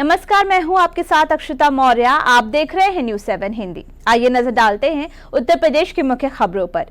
नमस्कार, मैं हूं आपके साथ अक्षता मौर्य। आप देख रहे हैं न्यूज़ 7 हिंदी। आइए नजर डालते हैं उत्तर प्रदेश की मुख्य खबरों पर।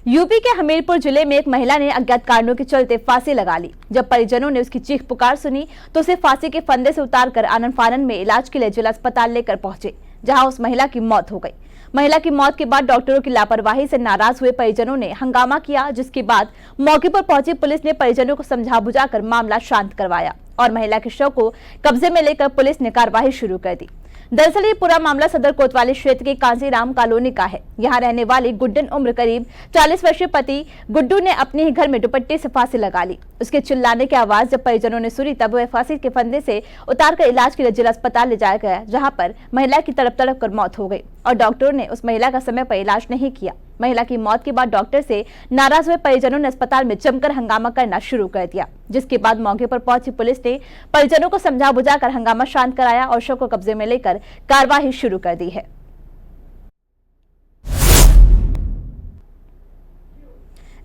यूपी के हमीरपुर जिले में एक महिला ने अज्ञात कारणों के चलते फांसी लगा ली। जब परिजनों ने उसकी चीख पुकार सुनी तो उसे फांसी के फंदे से उतारकर आनन फानन में इलाज के लिए जिला अस्पताल लेकर पहुंचे, जहां उस महिला की मौत हो गई। महिला की मौत के बाद डॉक्टरों की लापरवाही से नाराज हुए परिजनों ने हंगामा किया, जिसके बाद मौके पर पहुंची पुलिस ने परिजनों को समझा बुझाकर मामला शांत करवाया और महिला के शव को कब्जे में लेकर पुलिस ने कार्रवाई शुरू कर दी। दरअसल ये पूरा मामला सदर कोतवाली क्षेत्र के कांसीराम कॉलोनी का है। यहाँ रहने वाली गुड्डन उम्र करीब 40 वर्षीय पति गुड्डू ने अपने ही घर में दुपट्टे से फांसी लगा ली। उसके चिल्लाने की आवाज जब परिजनों ने सुनी तब वह फांसी के फंदे से उतारकर इलाज के लिए जिला अस्पताल ले जाया गया, जहाँ पर महिला की तड़प तड़प कर मौत हो गई और डॉक्टरों ने उस महिला का समय पर इलाज नहीं किया। महिला की मौत के बाद डॉक्टर से नाराज हुए परिजनों ने अस्पताल में जमकर हंगामा करना शुरू कर दिया, जिसके बाद मौके पर पहुंची पुलिस ने परिजनों को समझा बुझाकर हंगामा शांत कराया और शव को कब्जे में लेकर कार्रवाई शुरू कर दी है।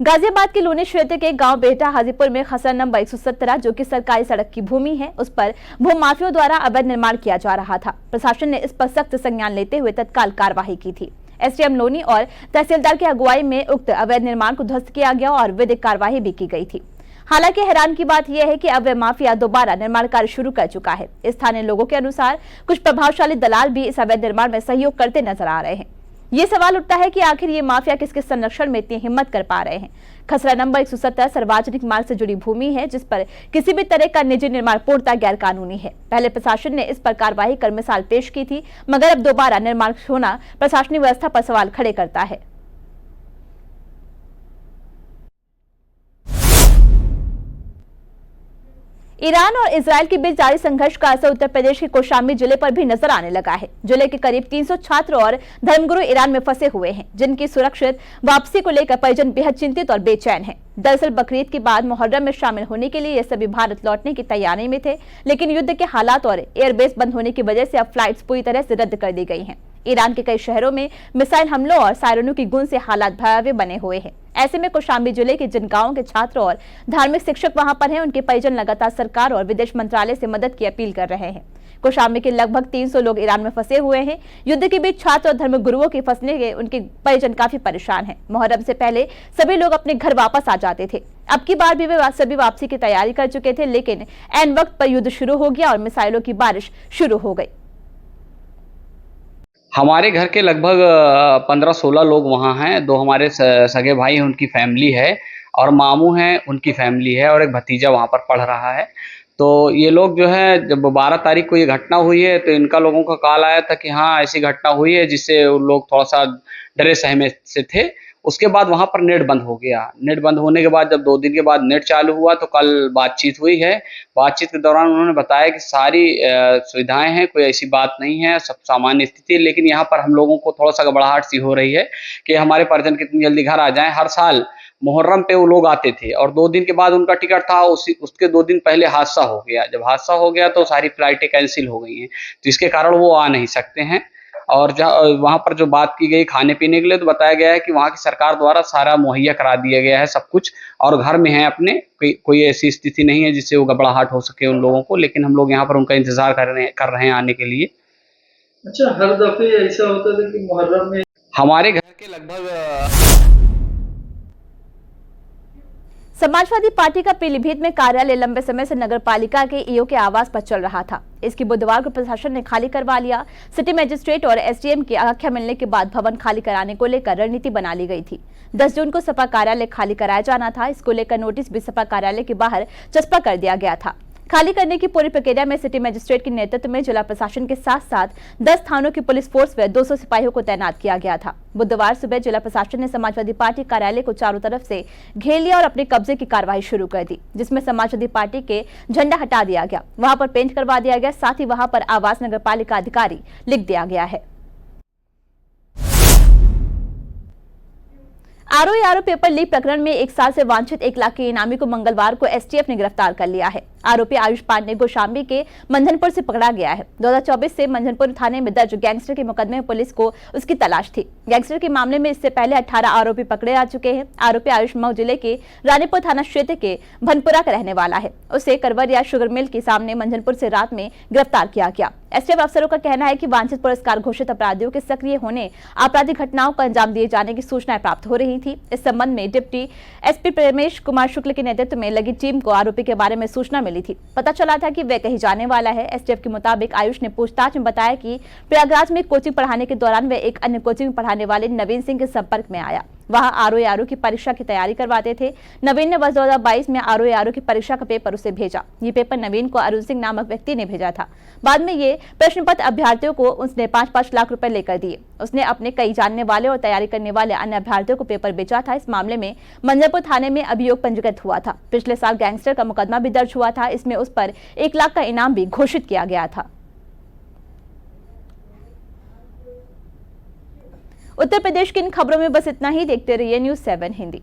गाजियाबाद के लोनी क्षेत्र के गांव बेटा हाजीपुर में खसरा नंबर 117 जो कि सरकारी सड़क की भूमि है, उस पर भूमाफियों द्वारा अवैध निर्माण किया जा रहा था। प्रशासन ने इस पर सख्त संज्ञान लेते हुए तत्काल कार्रवाई की थी। एसडीएम लोनी और तहसीलदार की अगुवाई में उक्त अवैध निर्माण को ध्वस्त किया गया और विधिक कार्रवाई भी की गई थी। हालांकि हैरान की बात यह है कि अब वह माफिया दोबारा निर्माण कार्य शुरू कर चुका है। स्थानीय लोगों के अनुसार कुछ प्रभावशाली दलाल भी इस अवैध निर्माण में सहयोग करते नजर आ रहे हैं। ये सवाल उठता है कि आखिर ये माफिया किसके संरक्षण में इतनी हिम्मत कर पा रहे हैं। खसरा नंबर 117 सार्वजनिक मार्ग से जुड़ी भूमि है, जिस पर किसी भी तरह का निजी निर्माण पूर्णतः गैर कानूनी है। पहले प्रशासन ने इस पर कार्रवाई कर मिसाल पेश की थी, मगर अब दोबारा निर्माण होना प्रशासनिक व्यवस्था पर सवाल खड़े करता है। ईरान और इजरायल के बीच जारी संघर्ष का असर उत्तर प्रदेश के कौशाम्बी जिले पर भी नजर आने लगा है। जिले के करीब 300 छात्र और धर्मगुरु ईरान में फंसे हुए हैं, जिनकी सुरक्षित वापसी को लेकर परिजन बेहद चिंतित और बेचैन हैं। दरअसल बकरीद के बाद मुहर्रम में शामिल होने के लिए ये सभी भारत लौटने की तैयारी में थे, लेकिन युद्ध के हालात और एयरबेस बंद होने की वजह से अब फ्लाइट्स पूरी तरह से रद्द कर दी गई हैं। ईरान के कई शहरों में मिसाइल हमलों और सायरनों की गूंज से हालात भयावह बने हुए हैं। ऐसे में कौशाम्बी जिले के जिन गांवों के छात्र और धार्मिक शिक्षक वहां पर हैं, उनके परिजन लगातार सरकार और विदेश मंत्रालय से मदद की अपील कर रहे हैं। कौशाम्बी के लगभग 300 लोग ईरान में फंसे हुए हैं। युद्ध के बीच छात्र और धर्मगुरुओं के फंसने के उनके परिजन काफी परेशान हैं। मुहर्रम से पहले सभी लोग अपने घर वापस आ जाते थे। अब की बार भी वे सभी वापसी की तैयारी कर चुके थे, लेकिन ऐन वक्त पर युद्ध शुरू हो गया और मिसाइलों की बारिश शुरू हो गई। हमारे घर के लगभग 15-16 लोग वहाँ हैं। 2 हमारे सगे भाई हैं, उनकी फैमिली है, और मामू हैं, उनकी फैमिली है, और एक भतीजा वहाँ पर पढ़ रहा है। तो ये लोग जो है, जब 12 तारीख को ये घटना हुई है तो इनका लोगों का कॉल आया था कि हाँ ऐसी घटना हुई है, जिससे वो लोग थोड़ा सा डरे सहमे से थे। उसके बाद वहाँ पर नेट बंद हो गया। नेट बंद होने के बाद जब 2 दिन के बाद नेट चालू हुआ तो कल बातचीत हुई है। बातचीत के दौरान उन्होंने बताया कि सारी सुविधाएं हैं, कोई ऐसी बात नहीं है, सब सामान्य स्थिति है। लेकिन यहाँ पर हम लोगों को थोड़ा सा घबराहट सी हो रही है कि हमारे परिजन कितनी जल्दी घर आ जाएं। हर साल मुहर्रम पे वो लोग आते थे और 2 दिन के बाद उनका टिकट था, उसके 2 दिन पहले हादसा हो गया। जब हादसा हो गया तो सारी फ्लाइटें कैंसिल हो गई हैं, तो इसके कारण वो आ नहीं सकते हैं। और वहाँ पर जो बात की गई खाने पीने के लिए, तो बताया गया है कि वहाँ की सरकार द्वारा सारा मुहैया करा दिया गया है सब कुछ, और घर में है अपने। कोई ऐसी स्थिति नहीं है जिससे वो घबराहट हो सके उन लोगों को। लेकिन हम लोग यहाँ पर उनका इंतजार कर रहे हैं आने के लिए। अच्छा, हर दफे ऐसा होता था कि मुहर्रम में हमारे घर के लगभग समाजवादी पार्टी का पीलीभीत में कार्यालय लंबे समय से नगर पालिका के ईओ के आवास पर चल रहा था। इसकी बुधवार को प्रशासन ने खाली करवा लिया। सिटी मजिस्ट्रेट और एसडीएम की आख्या मिलने के बाद भवन खाली कराने को लेकर रणनीति बना ली गई थी। 10 जून को सपा कार्यालय खाली कराया जाना था। इसको लेकर नोटिस भी सपा कार्यालय के बाहर चस्पा कर दिया गया था। खाली करने की पूरी प्रक्रिया में सिटी मजिस्ट्रेट के नेतृत्व में जिला प्रशासन के साथ साथ 10 थानों की पुलिस फोर्स व 200 सिपाहियों को तैनात किया गया था। बुधवार सुबह जिला प्रशासन ने समाजवादी पार्टी कार्यालय को चारों तरफ से घेर लिया और अपने कब्जे की कार्रवाई शुरू कर दी, जिसमें समाजवादी पार्टी के झंडा हटा दिया गया, वहां पर पेंट करवा दिया गया, साथ ही वहां पर आवास नगर पालिका अधिकारी लिख दिया गया है। आरओ पेपर लीक प्रकरण में 1 साल से वांछित 1 लाख के इनामी को मंगलवार को एसटीएफ ने गिरफ्तार कर लिया है। आरोपी आयुष पांडे गोशांबी के मंझनपुर से पकड़ा गया है। 2024 से मंझनपुर थाने में दर्ज गैंगस्टर के मुकदमे में पुलिस को उसकी तलाश थी। गैंगस्टर के मामले में इससे पहले 18 आरोपी पकड़े जा चुके हैं। आरोपी आयुष मऊ जिले के रानीपुर थाना क्षेत्र के भनपुरा का रहने वाला है। उसे करवरिया शुगर मिल के सामने मंझनपुर से रात में गिरफ्तार किया गया। एसटीएफ अफसरों का कहना है कि वांछित पुरस्कार घोषित अपराधियों के सक्रिय होने, आपराधिक घटनाओं को अंजाम दिए जाने की सूचनाएं प्राप्त हो रही थी। इस संबंध में डिप्टी एसपी प्रेमेश कुमार शुक्ल के नेतृत्व में लगी टीम को आरोपी के बारे में सूचना मिली थी। पता चला था कि वह कहीं जाने वाला है। एसटीएफ के मुताबिक आयुष ने पूछताछ में बताया कि प्रयागराज में कोचिंग पढ़ाने के दौरान वह एक अन्य कोचिंग में पढ़ाने वाले नवीन सिंह के संपर्क में आया। वहां आरओ की परीक्षा की तैयारी करवाते थे। नवीन ने वर्ष 2022 में आरओ की परीक्षा का पेपर उसे भेजा। ये पेपर नवीन को अरुण सिंह नामक व्यक्ति ने भेजा था। बाद में ये प्रश्न पत्र अभ्यर्थियों को उसने 5-5 लाख रुपए लेकर दिए। उसने अपने कई जानने वाले और तैयारी करने वाले अन्य अभ्यर्थियों को पेपर बेचा था। इस मामले में मंझनपुर थाने में अभियोग पंजीकृत हुआ था। पिछले साल गैंगस्टर का मुकदमा भी दर्ज हुआ था। इसमें उस पर 1 लाख का इनाम भी घोषित किया गया था। उत्तर प्रदेश की इन खबरों में बस इतना ही। देखते रहिए न्यूज़ 7 हिंदी।